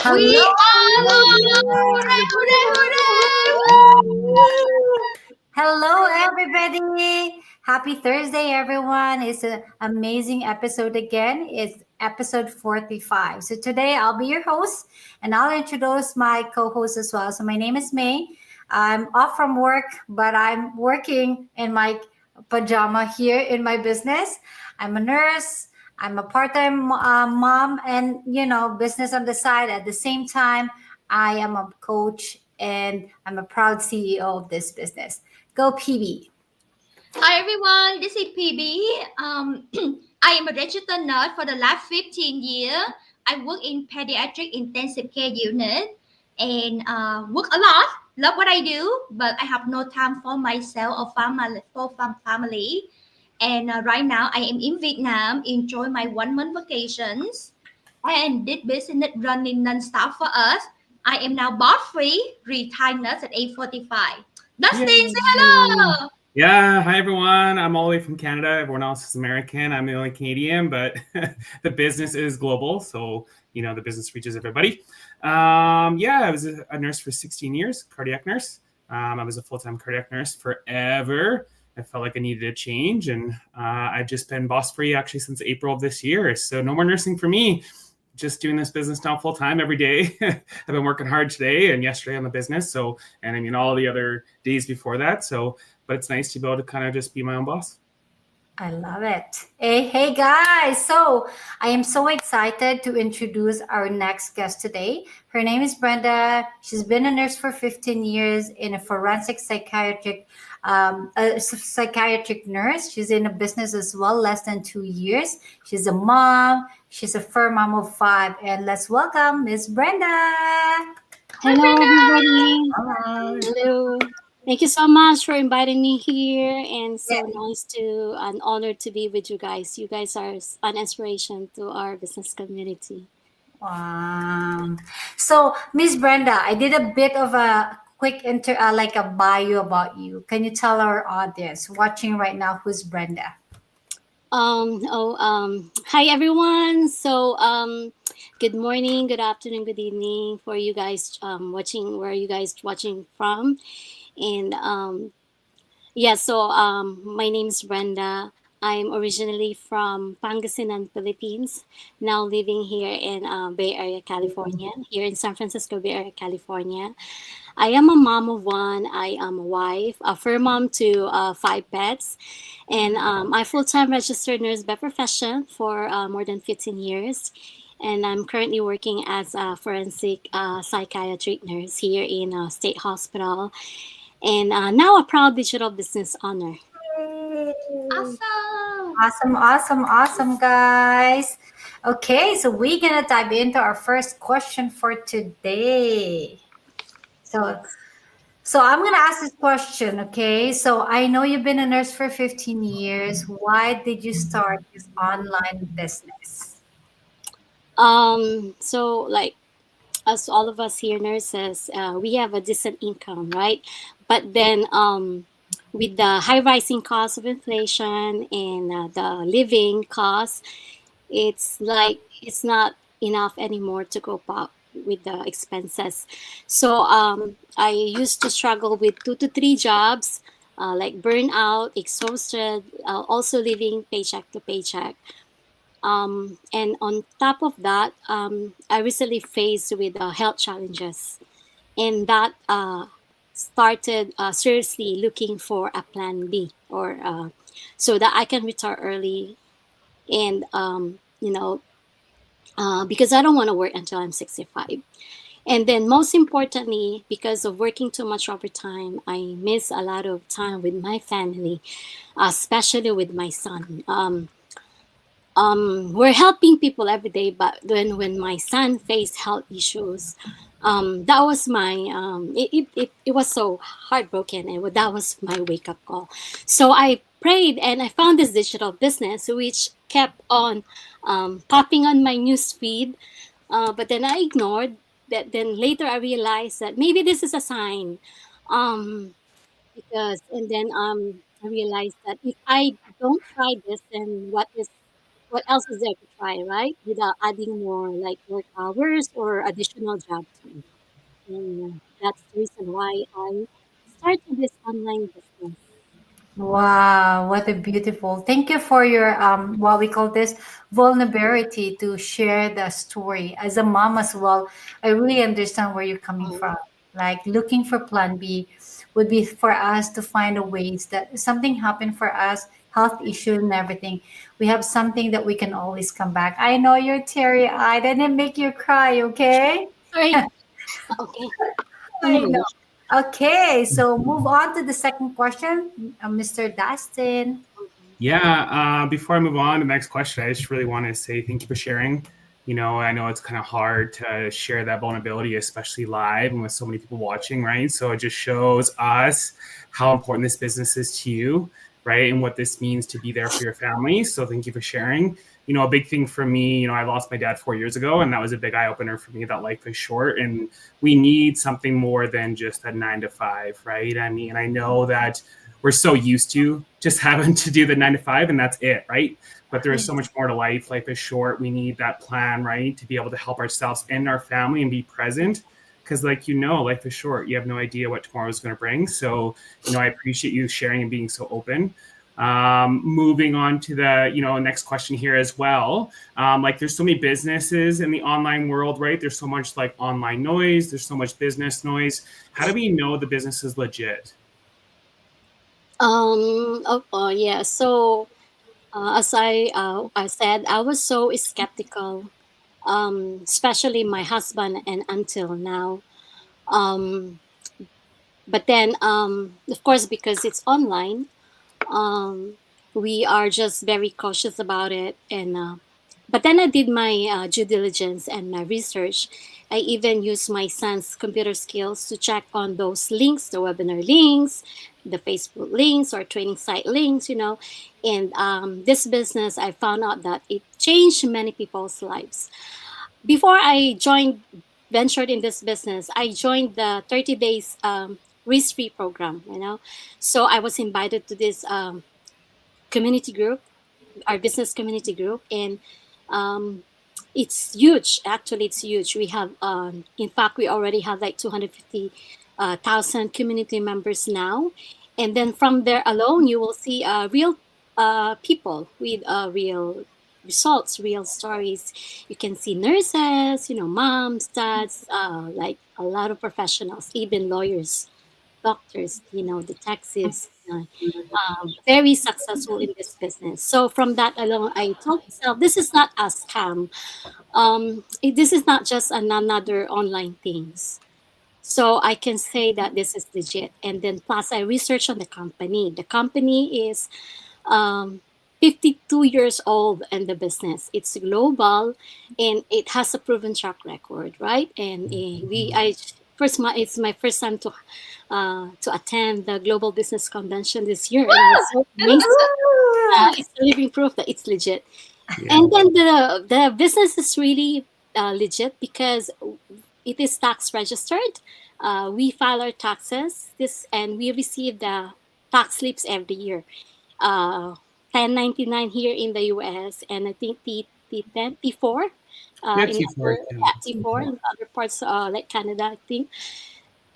We Hello. are hooray, hooray, hooray! Hello, everybody. Happy Thursday, everyone. It's an amazing episode again. It's episode 45. So today I'll be your host and I'll introduce my co host as well. So my name is May. I'm off from work, but I'm working in my pajama here in my business. I'm a nurse. I'm a part-time mom and business on the side. At the same time, I am a coach and I'm a proud CEO of this business. Go PB. Hi everyone, this is PB. I am a registered nurse for the last 15 years. I work in pediatric intensive care unit and work a lot. Love what I do, but I have no time for myself or family. And right now I am in Vietnam, enjoy my 1 month vacations. And this business running non-stop for us. I am now boss free, retired nurse at age 45. Dustin, say Yay. hello! Yeah, hi everyone. I'm all the way from Canada. Everyone else is American. I'm the only Canadian, but the business is global. So, the business reaches everybody. I was a nurse for 16 years, cardiac nurse. I was a full-time cardiac nurse forever. I felt like I needed a change, and I've just been boss-free actually since April of this year. So no more nursing for me. Just doing this business now full time every day. I've been working hard today and yesterday on the business. So, and I mean, all the other days before that. So, but it's nice to be able to kind of just be my own boss. I love it. Hey guys. So I am so excited to introduce our next guest today. Her name is Brenda. She's been a nurse for 15 years in a forensic psychiatric nurse. She's in a business as well, less than 2 years. She's a mom. She's a furmom of 5. And let's welcome Miss Brenda. Hi, Hello, everybody. Hi. Hello. Thank you so much for inviting me here, and so nice to and honored to be with you guys. You guys are an inspiration to our business community. So, Miss Brenda, I did a bit of a quick like a bio about you. Can you tell our audience watching right now who's Brenda? Hi everyone. So, good morning, good afternoon, good evening for you guys watching. Where are you guys watching from? And my name is Brenda. I'm originally from Pangasinan, Philippines. Now living here in Bay Area, California. Here in San Francisco Bay Area, California. I am a mom of one. I am a wife, a fur mom to 5 pets, and I'm full-time registered nurse by profession for more than 15 years. And I'm currently working as a forensic psychiatric nurse here in a state hospital, and now a proud digital business owner. Awesome! Awesome, guys. Okay, so we're gonna dive into our first question for today. So I'm gonna ask this question, okay? So I know you've been a nurse for 15 years. Why did you start this online business? Like as all of us here nurses, we have a decent income, right? But then with the high rising cost of inflation and the living costs, it's like it's not enough anymore to cope up with the expenses. So I used to struggle with 2 to 3 jobs, like burnout, exhausted, also living paycheck to paycheck. And on top of that, I recently faced with health challenges, and that started seriously looking for a plan B, or so that I can retire early, and because I don't want to work until I'm 65. And then, most importantly, because of working too much overtime, I miss a lot of time with my family, especially with my son. We're helping people every day, but when my son faced health issues, that was it was so heartbroken, and that was my wake up call. So I prayed, and I found this digital business which kept on popping on my news feed, but then I ignored that. Then later I realized that maybe this is a sign, um, because and then I realized that if I don't try this, then what else is there to try, right? Without adding more like work hours or additional jobs. And that's the reason why I started this online business. Wow, what a beautiful. Thank you for your what we call this vulnerability to share the story. As a mom as well, I really understand where you're coming Um, from. Like looking for plan B would be for us to find a ways that something happened for us, health issue and everything. We have something that we can always come back. I know you're teary eyed. I didn't make you cry, okay? sorry. Okay. I Anyway, know. Okay, so move on to the second question, Mr. Dustin. Yeah. Before I move on to the next question, I just really want to say thank you for sharing. I know it's kind of hard to share that vulnerability, especially live and with so many people watching, right? So it just shows us how important this business is to you, right? And what this means to be there for your family. So thank you for sharing. A big thing for me, I lost my dad 4 years ago, and that was a big eye opener for me that life is short and we need something more than just a 9 to 5, right? I mean, I know that we're so used to just having to do the 9 to 5 and that's it, right? But there is so much more to life. Life is short. We need that plan, right? To be able to help ourselves and our family and be present. Because life is short. You have no idea what tomorrow is going to bring. So, I appreciate you sharing and being so open. Moving on to the, next question here as well. There's so many businesses in the online world, right? There's so much like online noise. There's so much business noise. How do we know the business is legit? yeah. So as I said, I was so skeptical, especially my husband, and until now. Um, but then, of course, because it's online, um, we are just very cautious about it. And but then I did my due diligence and my research. I even used my son's computer skills to check on those links, the webinar links, the Facebook links, or training site links. And this business, I found out that it changed many people's lives. Before I ventured in this business, I joined the 30 days risk-free program. So I was invited to this community group, our business community group, and um, it's huge. Actually, it's huge. We have, in fact, we already have like 250,000 community members now, and then from there alone, you will see real people with real results, real stories. You can see nurses, moms, dads, like a lot of professionals, even lawyers, doctors, detectives, very successful in this business. So from that alone, I told myself, this is not a scam. This is not just another online things. So I can say that this is legit. And then plus I researched on the company. The company is um, 52 years old in the business. It's global and it has a proven track record, right? And it's my first time to attend the Global Business Convention this year, and I was so amazed. It's a living proof that it's legit. Yeah. And then the business is really legit because it is tax registered. We file our taxes and we receive the tax slips every year. 1099 here in the US, and I think T10, T4 Yeah, in T4. T4 in other parts like Canada, I think.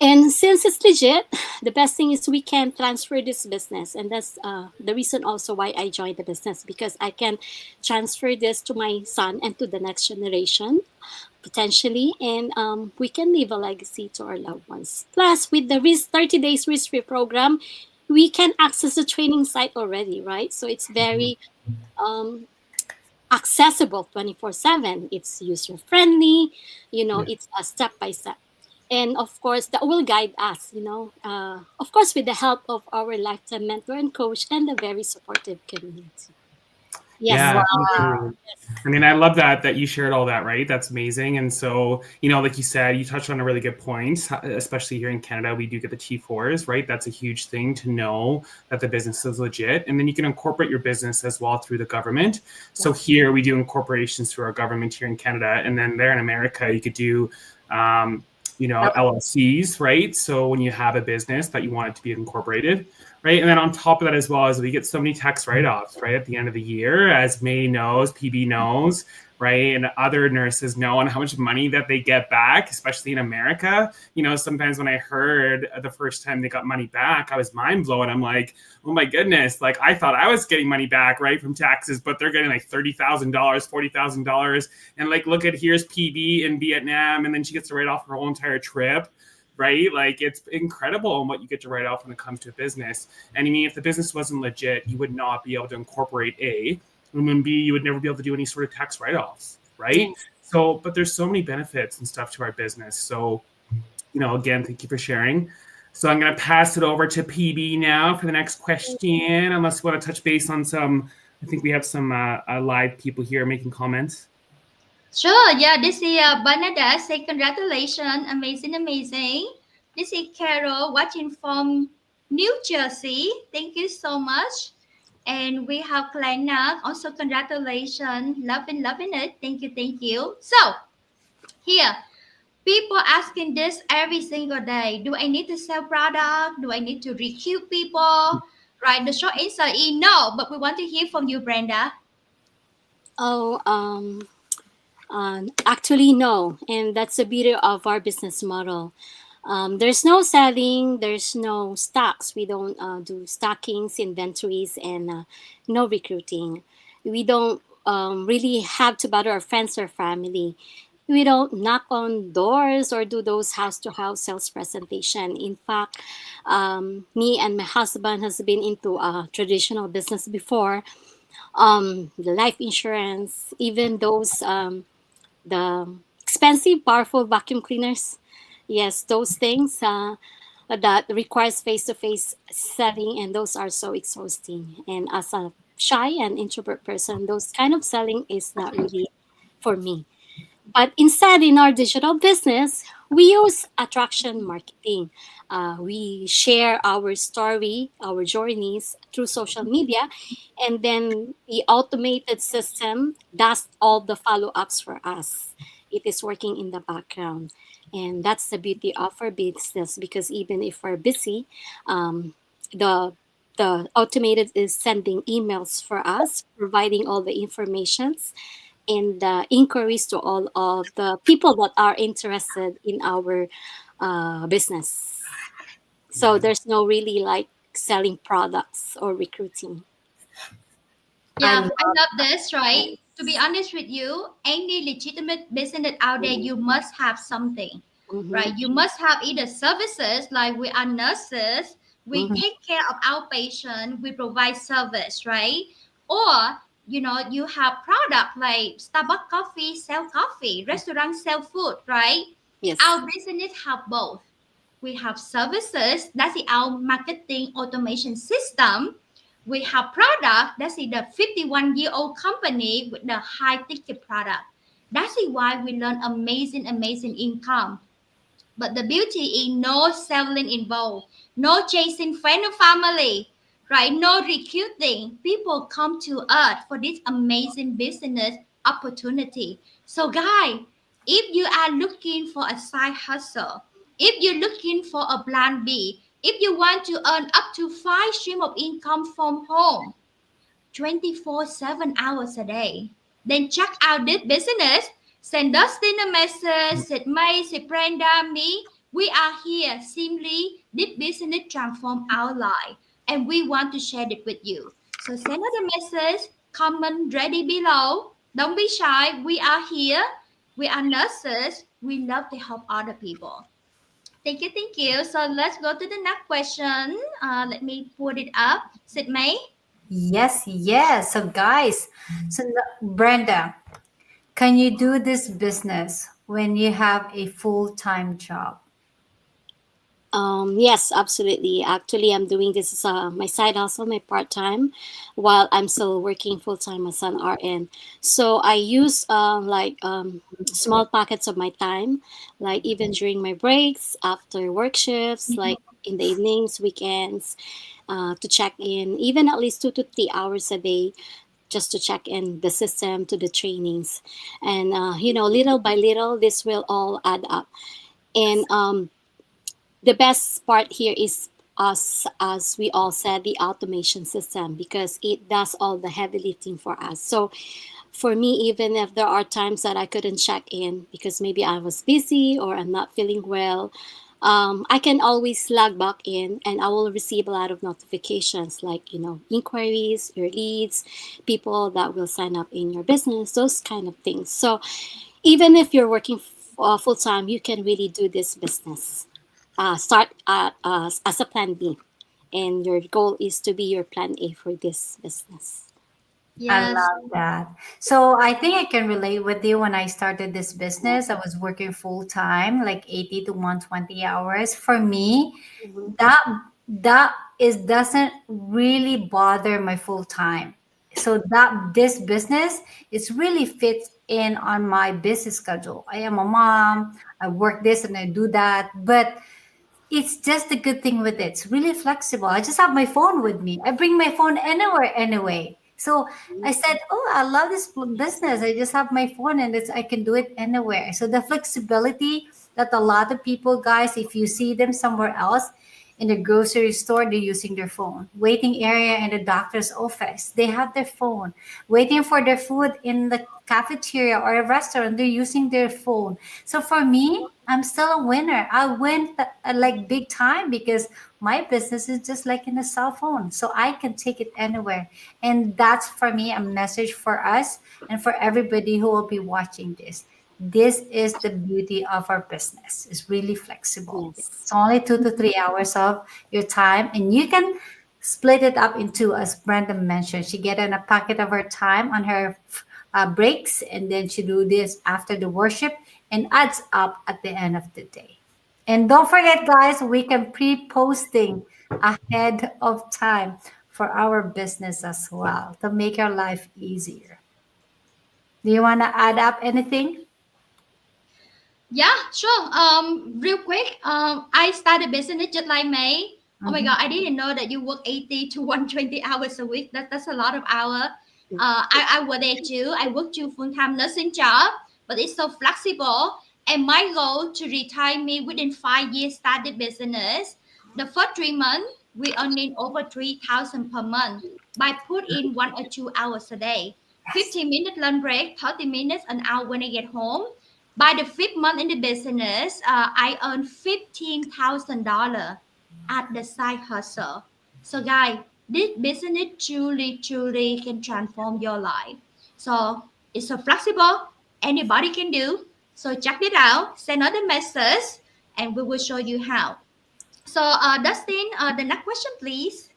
And since it's legit, the best thing is we can transfer this business. And that's the reason also why I joined the business, because I can transfer this to my son and to the next generation, potentially. And we can leave a legacy to our loved ones. Plus, with the 30 days risk-free program, we can access the training site already, right? So it's very accessible 24/7. It's user-friendly, it's a step-by-step. And of course, that will guide us, of course, with the help of our lifetime mentor and coach and a very supportive community. Yes. Yeah, Wow. I mean, I love that you shared all that, right? That's amazing. And so, like you said, you touched on a really good point, especially here in Canada, we do get the T4s, right? That's a huge thing to know that the business is legit. And then you can incorporate your business as well through the government. So here we do incorporations through our government here in Canada. And then there in America, you could do, LLCs, right? So when you have a business that you want it to be incorporated, right? And then on top of that as well is we get so many tax write-offs, right, at the end of the year, as May knows, PB knows, right, and other nurses know on how much money that they get back, especially in America. You know, sometimes when I heard the first time they got money back, I was mind blown. I'm like, oh my goodness, like I thought I was getting money back, right, from taxes, but they're getting like $30,000, $40,000, and like look at here's PB in Vietnam, and then she gets to write off her whole entire trip. Right? Like it's incredible on what you get to write off when it comes to a business. And I mean, if the business wasn't legit, you would not be able to incorporate A, and then B, you would never be able to do any sort of tax write-offs, right? Yes. So, but there's so many benefits and stuff to our business. So, you know, again, thank you for sharing. So I'm going to pass it over to PB now for the next question, unless you want to touch base on some, I think we have some live people here making comments. Sure, yeah, this is Brenda. Say congratulations, amazing. This is Carol watching from New Jersey. Thank you so much. And we have Kalina, also congratulations, loving it. Thank you. So here, people asking this every single day. Do I need to sell product? Do I need to recruit people? Right, the short answer is no, but we want to hear from you, Brenda. Actually, no. And that's the beauty of our business model. There's no selling, there's no stocks. We don't do stockings, inventories, and no recruiting. We don't really have to bother our friends or family. We don't knock on doors or do those house-to-house sales presentation. In fact, me and my husband has been into a traditional business before. The life insurance, even those the expensive, powerful vacuum cleaners. Yes, those things that requires face-to-face selling, and those are so exhausting. And as a shy and introvert person, those kind of selling is not really for me. But instead, in our digital business, we use attraction marketing. We share our story, our journeys through social media, and then the automated system does all the follow-ups for us. It is working in the background. And that's the beauty of our business, because even if we're busy, the automated is sending emails for us, providing all the informations and inquiries to all of the people that are interested in our business. So there's no really like selling products or recruiting. Yeah, I love this, right? To be honest with you, any legitimate business out there, you must have something, right? You must have either services, like we are nurses, we take care of our patient, we provide service, right? Or you have product like Starbucks coffee, sell coffee, restaurant sell food, right? Yes. Our business have both. We have services, that's our marketing automation system. We have product, that's the 51-year-old company with the high ticket product. That's why we learn amazing income. But the beauty is no selling involved, no chasing friend or family, right? No recruiting. People come to us for this amazing business opportunity. So, guys, if you are looking for a side hustle, if you're looking for a plan B, if you want to earn up to 5 streams of income from home, 24/7 hours a day, then check out this business. Send Dustin a message, said May, said Brenda, me. We are here. Simply, this business transform our life, and we want to share it with you. So send us a message, comment ready below. Don't be shy. We are here. We are nurses. We love to help other people. Thank you. So let's go to the next question. Let me put it up. Sid May. Yes. So, guys, Brenda, can you do this business when you have a full-time job? Yes, absolutely. Actually, I'm doing this as my side hustle, my part time, while I'm still working full time as an RN. So I use small pockets of my time, like even during my breaks, after work shifts, like in the evenings, weekends, to check in, even at least 2 to 3 hours a day, just to check in the system, to the trainings, and little by little, this will all add up. And the best part here is as we all said, the automation system, because it does all the heavy lifting for us. So for me, even if there are times that I couldn't check in because maybe I was busy or I'm not feeling well, I can always log back in and I will receive a lot of notifications like, inquiries, your leads, people that will sign up in your business, those kind of things. So even if you're working full time, you can really do this business. Start as a plan B, and your goal is to be your plan A for this business. I Yes. love that. So I think I can relate with you. When I started this business, I was working full time, like 80 to 120 hours. For me, Mhm. that that is doesn't really bother my full time. So that this business is really fits in on my business schedule. I am a mom. I work this and I do that, but it's just a good thing with it. It's really flexible. I just have my phone with me. I bring my phone anywhere anyway. So I said, "Oh, I love this business. I just have my phone and I can do it anywhere." So the flexibility that a lot of people, guys, if you see them somewhere else in the grocery store, they're using their phone. Waiting area in the doctor's office, they have their phone. Waiting for their food in the cafeteria or a restaurant, they're using their phone. So for me, I'm still a winner. I win like big time because my business is just like in a cell phone. So I can take it anywhere. And that's for me a message for us and for everybody who will be watching this. This is the beauty of our business. It's really flexible. Yes. It's only 2 to 3 hours of your time, and you can split it up into, as Brenda mentioned, she get in a pocket of her time on her breaks, and then she do this after the worship, and adds up at the end of the day. And don't forget, guys, we can pre-posting ahead of time for our business as well to make our life easier. Do you want to add up anything? Yeah, sure. Real quick, I started business just like May. Oh my Mhm. God, I didn't know that you work 80 to 120 hours a week. That's a lot of hours. I work there too. I work two full-time nursing job, but it's so flexible. And my goal to retire me within 5 years started business. The first 3 months, we earning over 3,000 per month by put in 1 or 2 hours a day. Yes. 15 minute lunch break, 30 minutes, an hour when I get home. By the fifth month in the business, I earned $15,000 at the side hustle. So, guys, this business truly can transform your life. So, it's so flexible, anybody can do. So, check it out, send out the message, and we will show you how. So, Dustin, the next question, please.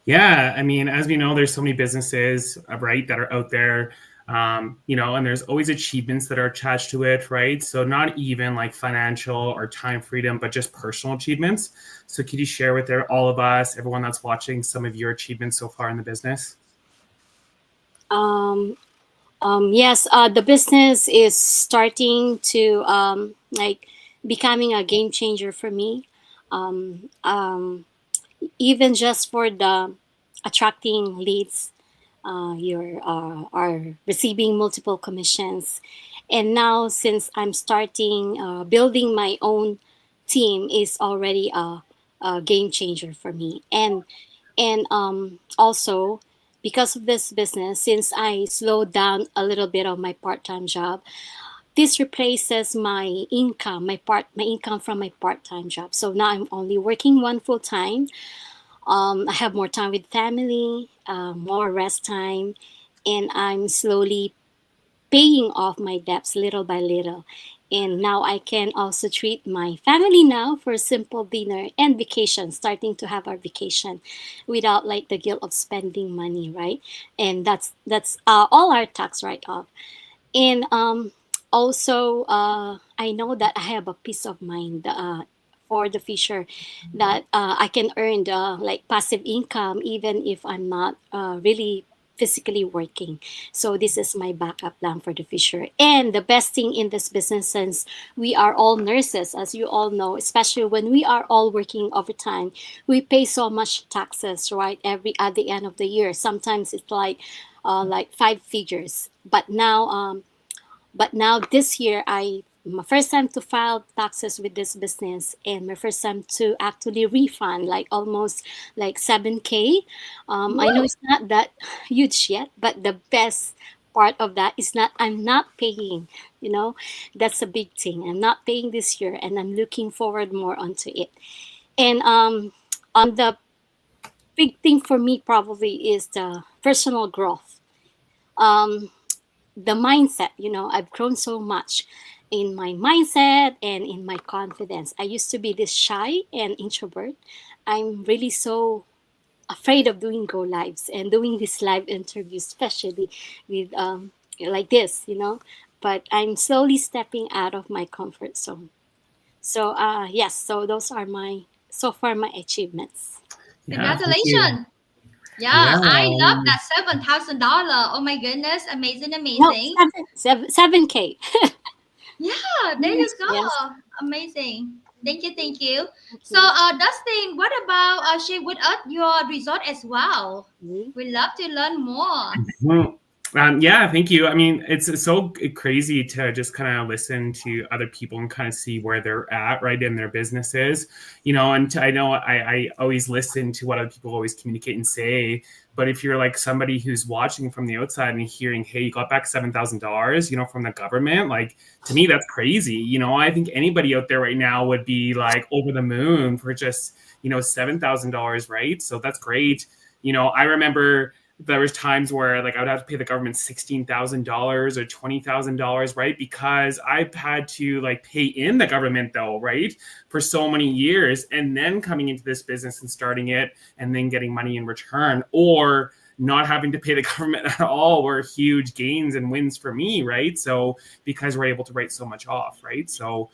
Yeah, I mean, as we know, there's so many businesses, right, that are out there, and there's always achievements that are attached to it, right? So not even like financial or time freedom, but just personal achievements. So could you share with all of us, everyone that's watching, some of your achievements so far in the business? Um, yes, the business is starting to like becoming a game changer for me. Um, um, Even just for the attracting leads, you're are receiving multiple commissions, and now since I'm starting building my own team is already a game changer for me. And also because of this business, since I slowed down a little bit of my part-time job, this replaces my income from my part-time job. So now I'm only working one full-time. I have more time with family, more rest time, and I'm slowly paying off my debts little by little. And now I can also treat my family now for a simple dinner and vacation, starting to have our vacation without like the guilt of spending money, right? And that's all our tax write off. And also, I know that I have a peace of mind for the future, that I can earn like passive income even if I'm not really physically working. So this is my backup plan for the future. And the best thing in this business, since we are all nurses, as you all know, especially when we are all working overtime, we pay so much taxes, right? Every at the end of the year, sometimes it's like five figures. But now this year my first time to file taxes with this business, and my first time to actually refund like almost like 7K. I know it's not that huge yet, but the best part of that is not I'm not paying. That's a big thing. I'm not paying this year, and I'm looking forward more onto it. And on the big thing for me probably is the personal growth. Um, the mindset, I've grown so much in my mindset and in my confidence. I used to be this shy and introvert. I'm really so afraid of doing go lives and doing this live interviews, especially with like this, but I'm slowly stepping out of my comfort zone. So yes, so those are my so far my achievements. Yeah, thank you. Congratulations. Yeah, Yeah. I love that $7,000. Oh my goodness, amazing, No, amazing. 7K. Yeah, there you go. Yes. Amazing. Thank you, thank you. Thank So, you. Dustin, what about share with us your resort as well? Mhm. We love to learn more. Well, yeah, thank you. I mean, it's so crazy to just kind of listen to other people and kind of see where they're at, right, in their businesses, and I know I always listen to what other people always communicate and say. But if you're like somebody who's watching from the outside and hearing, hey, you got back $7,000, from the government, like to me, that's crazy. I think anybody out there right now would be like over the moon for just, $7,000, right? So that's great. I remember there was times where like I would have to pay the government $16,000 or $20,000, right? Because I've had to like pay in the government though, right? For so many years, and then coming into this business and starting it and then getting money in return, or not having to pay the government at all were huge gains and wins for me, right? So because we're able to write so much off, right? So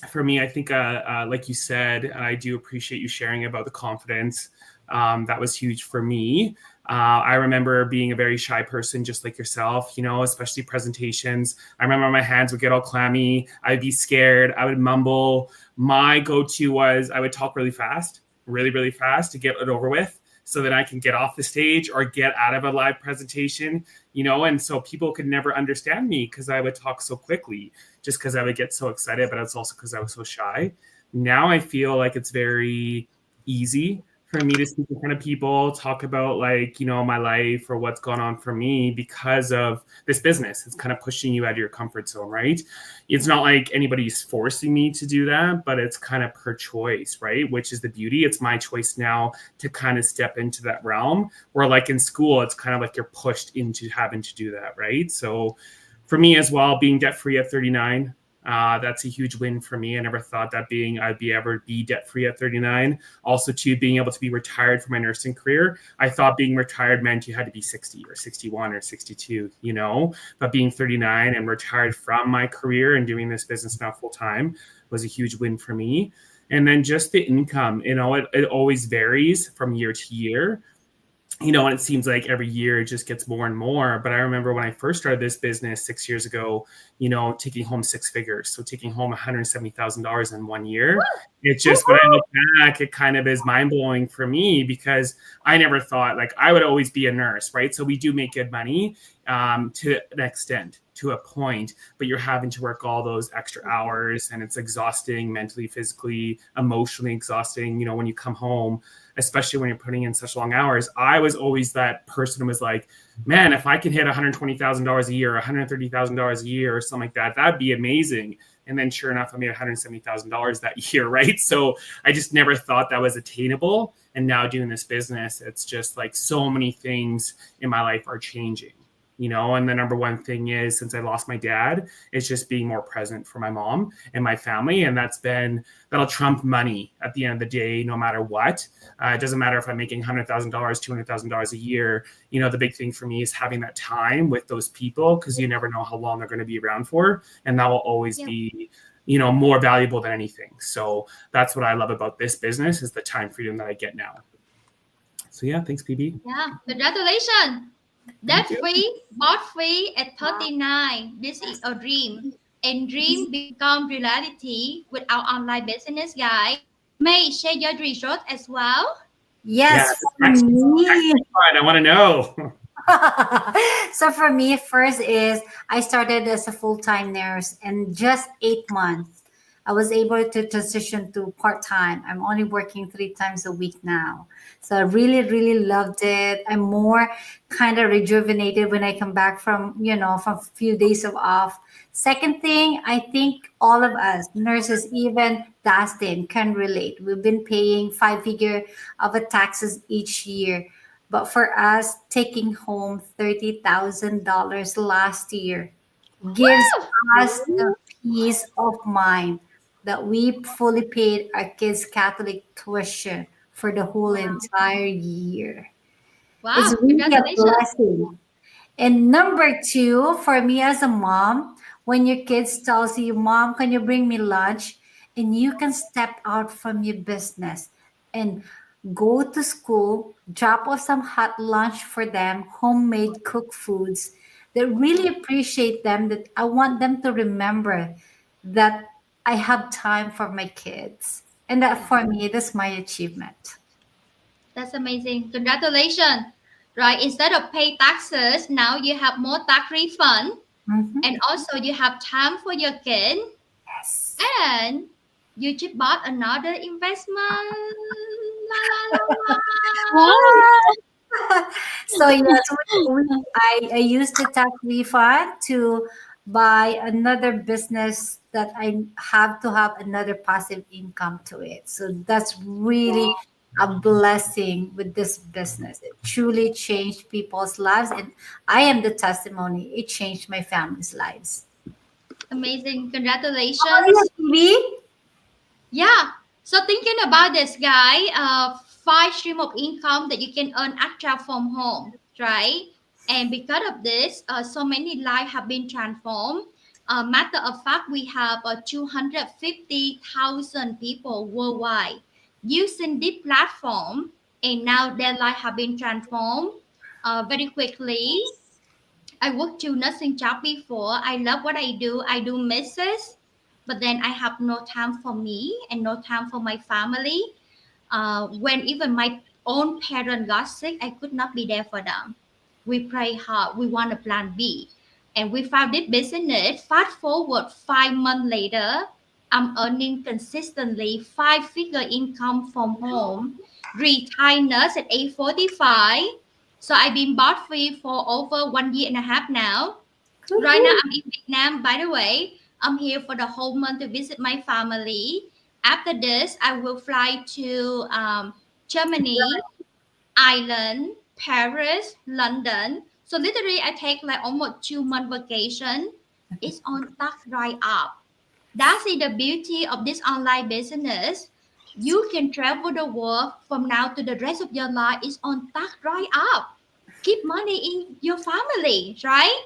for me, I think like you said, and I do appreciate you sharing about the confidence. That was huge for me. I remember being a very shy person, just like yourself, especially presentations. I remember my hands would get all clammy. I'd be scared. I would mumble. My go-to was I would talk really fast, really, really fast to get it over with so that I can get off the stage or get out of a live presentation, and so people could never understand me because I would talk so quickly just because I would get so excited, but it's also because I was so shy. Now I feel like it's very easy for me to speak in front of people, talk about like, my life or what's gone on for me because of this business. It's kind of pushing you out of your comfort zone, right? It's not like anybody's forcing me to do that, but it's kind of per choice, right? Which is the beauty. It's my choice now to kind of step into that realm where like in school, it's kind of like you're pushed into having to do that, right? So for me as well, being debt free at 39, that's a huge win for me. I never thought that I'd ever be debt free at 39. Also, too, being able to be retired from my nursing career. I thought being retired meant you had to be 60 or 61 or 62, but being 39 and retired from my career and doing this business now full time was a huge win for me. And then just the income, it always varies from year to year. And it seems like every year it just gets more and more. But I remember when I first started this business 6 years ago, taking home six figures. So taking home $170,000 in 1 year. It's just, when I look back, it kind of is mind blowing for me because I never thought like I would always be a nurse, right? So we do make good money to an extent, to a point, but you're having to work all those extra hours and it's exhausting mentally, physically, emotionally exhausting, when you come home, especially when you're putting in such long hours. I was always that person who was like, man, if I could hit $120,000 a year, $130,000 a year or something like that, that'd be amazing. And then sure enough, I made $170,000 that year, right? So I just never thought that was attainable. And now doing this business, it's just like so many things in my life are changing. And the number one thing is, since I lost my dad, it's just being more present for my mom and my family. And that'll trump money at the end of the day, no matter what. It doesn't matter if I'm making $100,000, $200,000 a year. The big thing for me is having that time with those people because you never know how long they're going to be around for. And that will always be, more valuable than anything. So that's what I love about this business is the time freedom that I get now. So yeah, thanks, PB. Yeah, congratulations. Debt free, bought free at 39. This is a dream. And dream become reality with our online business, guys. May share your result as well. Yes, Yeah, for me. I want to know. So for me, first is I started as a full-time nurse, and just 8 months, I was able to transition to part-time. I'm only working 3 times a week now. So I really, really loved it. I'm more kind of rejuvenated when I come back from, from a few days of off. Second thing, I think all of us nurses, even Dustin, can relate. We've been paying five-figure of a taxes each year. But for us, taking home $30,000 last year gives Woo! us the peace of mind that we fully paid our kids' Catholic tuition for the whole Wow. entire year. It's Wow. really a Congratulations. blessing. And number two, for me as a mom, when your kids tells you, Mom, can you bring me lunch? And you can step out from your business and go to school, drop off some hot lunch for them, homemade cooked foods that really appreciate them, that I want them to remember that I have time for my kids. And that for me, that's my achievement. That's amazing. Congratulations. Right. Instead of pay taxes, now you have more tax refund, Mhm. and also you have time for your kid, Yes. and you just bought another investment. La la la la. Wow. So yes, I used the tax refund to buy another business that I have to have another passive income to it. So that's really a blessing with this business. It truly changed people's lives, and I am the testimony. It changed my family's lives. Amazing. How about you, Congratulations. Phoebe? Yeah. So thinking about this guy, five stream of income that you can earn extra from home, right? And because of this, so many lives have been transformed. Matter of fact, we have 250,000 people worldwide using this platform, and now their life have been transformed very quickly. I worked two nursing job before. I love what I do. I do misses, but then I have no time for me and no time for my family. When even my own parent got sick, I could not be there for them. We pray hard. We want a plan B, and we found it business. Fast forward 5 months later, I'm earning consistently five-figure income from home. Retired nurse at age 45. So I've been bought free for over 1 year and a half now. Right now, Woohoo. I'm in Vietnam, by the way. I'm here for the whole month to visit my family. After this, I will fly to Germany, Ireland, Paris, London. So literally, I take like almost 2 month vacation. It's on tuck right up. That's the beauty of this online business. You can travel the world from now to the rest of your life. It's on tuck right up. Keep money in your family, right?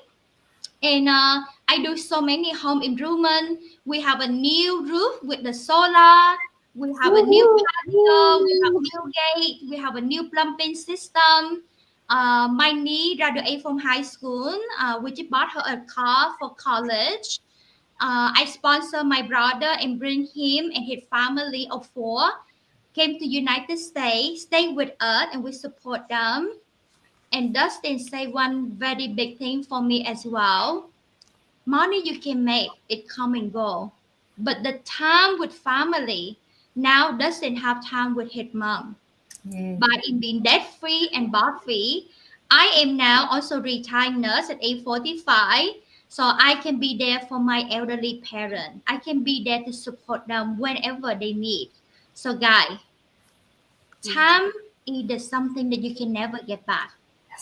And I do so many home improvement. We have a new roof with the solar. We have a new Woohoo. patio. We have new gate. We have a new plumbing system. My niece graduated from high school. We just bought her a car for college. I sponsor my brother and bring him and his family of four came to United States, stay with us, and we support them. And Dustin say one very big thing for me as well. Money you can make, it come and go. But the time with family now doesn't have time with his mom. Yeah. But in being debt free and bar free, I am now also retired nurse at age 45. So I can be there for my elderly parent. I can be there to support them whenever they need. So guy, time is something that you can never get back.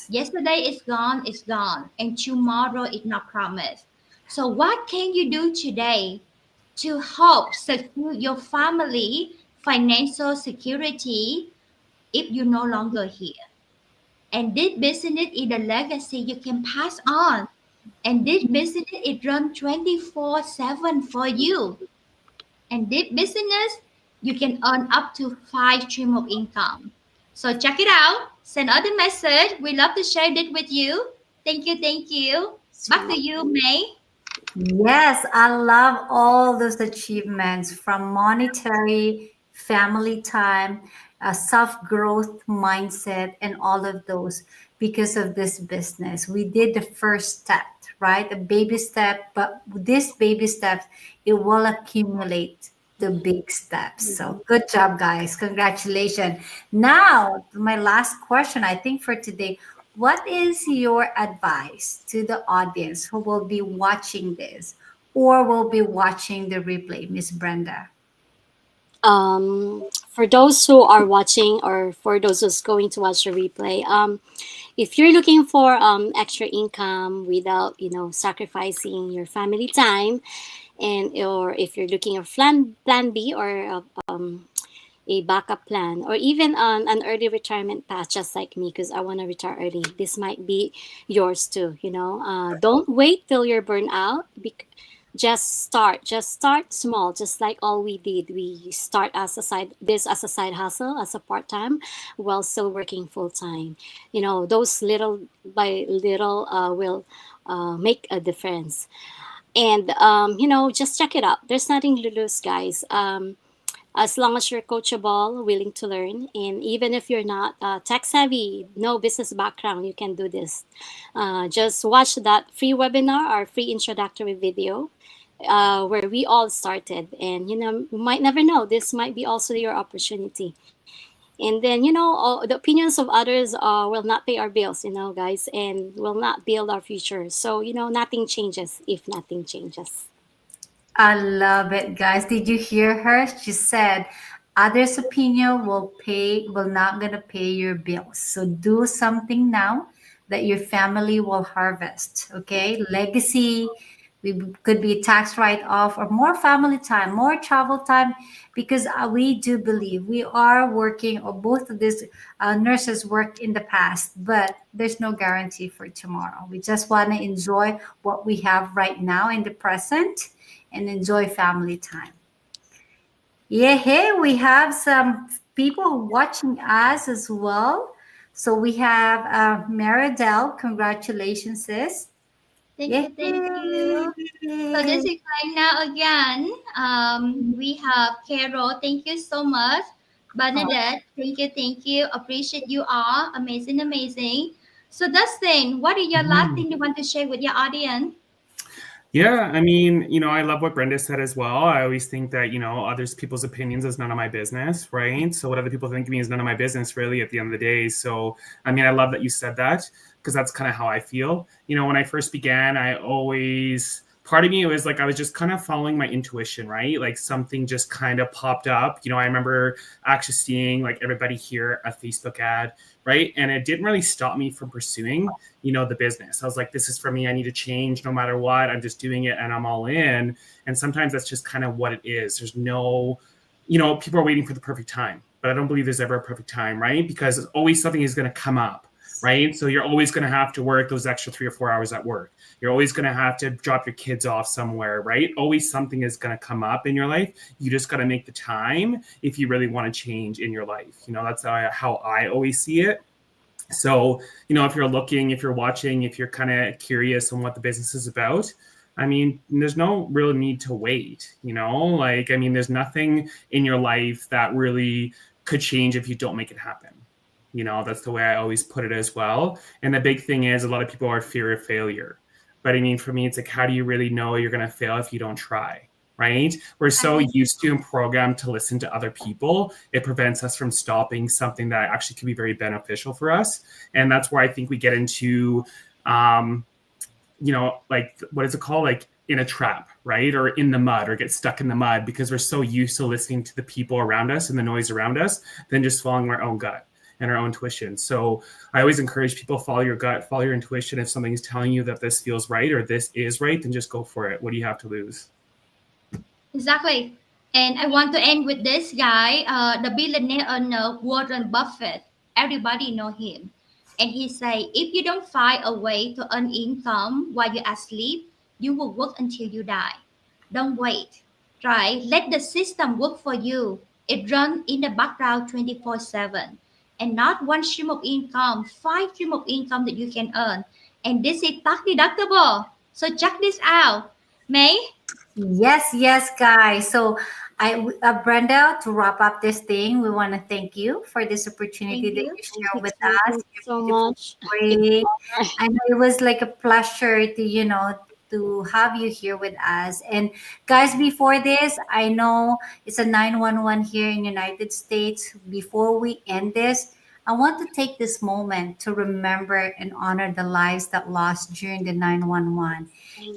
Yesterday is gone, it's gone, and tomorrow is not promised. So, what can you do today to help secure your family financial security if you're no longer here? And this business is a legacy you can pass on. And this business it run 24/7 for you. And this business, you can earn up to five stream of income. So check it out. Send out the message. We love to share it with you. Thank you. Thank you. Back to you, May. Yes, I love all those achievements from monetary, family time, self growth mindset, and all of those. because of this business. We did the first step, right? A baby step, but this baby steps, it will accumulate the big steps. So good job, guys. Congratulations. Now, my last question, I think for today, what is your advice to the audience who will be watching this or will be watching the replay, Miss Brenda? For those who are watching or for those who's going to watch the replay, if you're looking for extra income without sacrificing your family time, and or if you're looking at plan B or a backup plan, or even on an early retirement path, just like me, because I want to retire early, this might be yours too. Don't wait till you're burned out. Just start small, just like all we did. We start as a side hustle, as a part-time, while still working full-time. Those little by little will make a difference. And just check it out. There's nothing to lose, guys. As long as you're coachable, willing to learn, and even if you're not tech savvy, no business background, you can do this. Just watch that free webinar or free introductory video where we all started. And, you might never know, this might be also your opportunity. And then, the opinions of others will not pay our bills, guys, and will not build our future. So, nothing changes if nothing changes. I love it, guys. Did you hear her? She said, others' opinion will not gonna pay your bills. So do something now that your family will harvest. Okay, legacy. We could be tax write-off or more family time, more travel time, because we do believe we are working, or both of these nurses worked in the past, but there's no guarantee for tomorrow. We just want to enjoy what we have right now in the present and enjoy family time. Yeah, hey, we have some people watching us as well. So we have Maridel. Congratulations, sis. Thank you. So this is right now again. We have Carol. Thank you so much. Bernadette, thank you. Appreciate you all. Amazing. So Dustin, what is your last thing you want to share with your audience? Yeah, I mean, I love what Brenda said as well. I always think that, others people's opinions is none of my business, right? So what other people think of me is none of my business, really, at the end of the day. So, I mean, I love that you said that, because that's kind of how I feel. When I first began, part of me, it was like I was just kind of following my intuition, right? Like something just kind of popped up. I remember actually seeing like everybody here a Facebook ad, right? And it didn't really stop me from pursuing, the business. I was like, this is for me. I need to change no matter what. I'm just doing it and I'm all in. And sometimes that's just kind of what it is. There's no, people are waiting for the perfect time, but I don't believe there's ever a perfect time, right? Because always something is going to come up. Right. So you're always going to have to work those extra 3 or 4 hours at work. You're always going to have to drop your kids off somewhere. Right. Always something is going to come up in your life. You just got to make the time if you really want to change in your life. That's how I always see it. So, if you're looking, if you're watching, if you're kind of curious on what the business is about, I mean, there's no real need to wait. There's nothing in your life that really could change if you don't make it happen. That's the way I always put it as well. And the big thing is a lot of people are fear of failure. But I mean, for me, it's like, how do you really know you're going to fail if you don't try? Right? We're so used to and programmed to listen to other people. It prevents us from stopping something that actually can be very beneficial for us. And that's where I think we get into, like, what is it called? Like in a trap, right? Or in the mud, or get stuck in the mud, because we're so used to listening to the people around us and the noise around us than just following our own gut and our own intuition. So I always encourage people, follow your gut, follow your intuition. If something is telling you that this feels right or this is right, then just go for it. What do you have to lose? Exactly. And I want to end with this guy, the billionaire owner, Warren Buffett. Everybody know him. And he say, if you don't find a way to earn income while you're asleep, you will work until you die. Don't wait. Try. Let the system work for you. It runs in the background 24/7. And not one stream of income, 5 stream of income that you can earn. And this is tax deductible. So check this out. May? Yes, guys. So Brenda, to wrap up this thing, we want to thank you for this opportunity Thank that you. you Thank share you, with Sam. us. Thank you so Your beautiful much. story. I know it was like a pleasure to, to have you here with us. And guys, before this, I know it's a 911 here in United States. Before we end this, I want to take this moment to remember and honor the lives that lost during the 911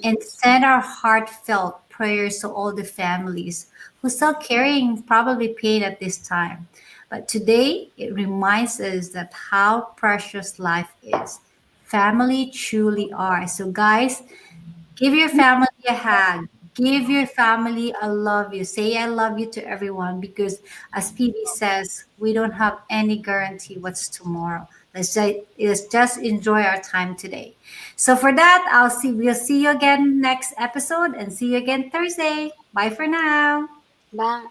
and send our heartfelt prayers to all the families who still carrying probably pain at this time. But today, it reminds us that how precious life is. Family truly are. So, guys, give your family a hug. Give your family a love you. Say I love you to everyone because, as PB says, we don't have any guarantee what's tomorrow. Let's just enjoy our time today. So for that, we'll see you again next episode and see you again Thursday. Bye for now. Bye.